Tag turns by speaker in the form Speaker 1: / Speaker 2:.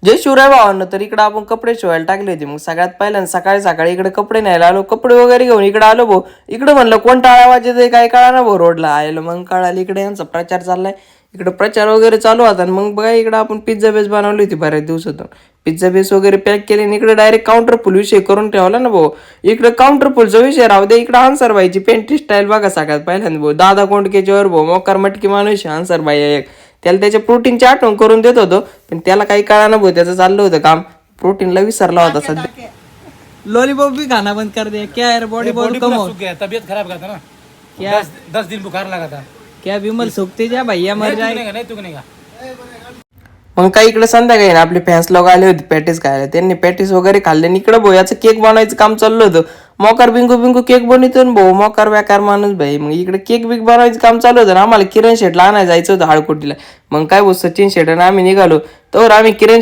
Speaker 1: जय शिवराय भावांनो. तर इकडे आपण कपडे शिवायला टाकले होते. मग सगळ्यात पहिल्यांदा सकाळी सकाळी इकडे कपडे न्यायला आलो, कपडे वगैरे घेऊन इकडे आलो भाऊ. इकडे म्हणलं कोण टाळा वाजत काय कळा ना भाऊ, रोडला आयला मग कळालं इकडे यांचा प्रचार चाललाय. इकडे प्रचार वगैरे चालू होता. मग बघा इकडे आपण पिझ्झा बेस बनवली होती बऱ्याच दिवसातून. पिझ्झा बेस वगैरे पॅक केले आणि इकडे डायरेक्ट काउंटर फुल विषय करून ठेवला ना भाऊ. इकडे काउंटर फुलचा विषय राहू दे, इकडे आन्सर बाईची पेंट्री स्टाईल बघा सगळ्यात पहिल्यांदा भाऊ. दादा कोंडकेच्यावर भाऊ मोकार मटकी माणूस आन्सर बाई एक. त्याला त्याच्या प्रोटीनची आठवण करून देत होतो, पण त्याला काही कळाना भाऊ, त्याचं चाललं होतं काम. प्रोटीनला विसरला होता सध्या.
Speaker 2: लॉलीपॉप भी खाना बंद कर दिया क्या यार, बॉडी बहुत कम हो
Speaker 3: गया, तबीयत खराब का था ना
Speaker 2: क्या
Speaker 3: 10 दिन बुखार लगा था।
Speaker 2: क्या विमल सूखते जा भैया मर जाए।
Speaker 3: नहीं तुकने का
Speaker 1: मग काही इकडे संध्याकाळी ना आपले फॅन्स लोक आले होते पॅटीस खायला. त्यांनी पॅटीस वगैरे खाल्ले. इकडे भाऊ याचं केक बनवायचं काम चाललं होतं. मोकार बिंगू बिंगू केक बनवतो ना भाऊ, मोकार बेकार माणूस भाई. मग इकडे केक बिक बनवायचं काम चालू होतं ना. आम्हाला किरण शेटला आणायला जायचं होतं हाळकोटीला. मग काय भाऊ सचिन शेट आणि आम्ही निघालो. तर आम्ही किरण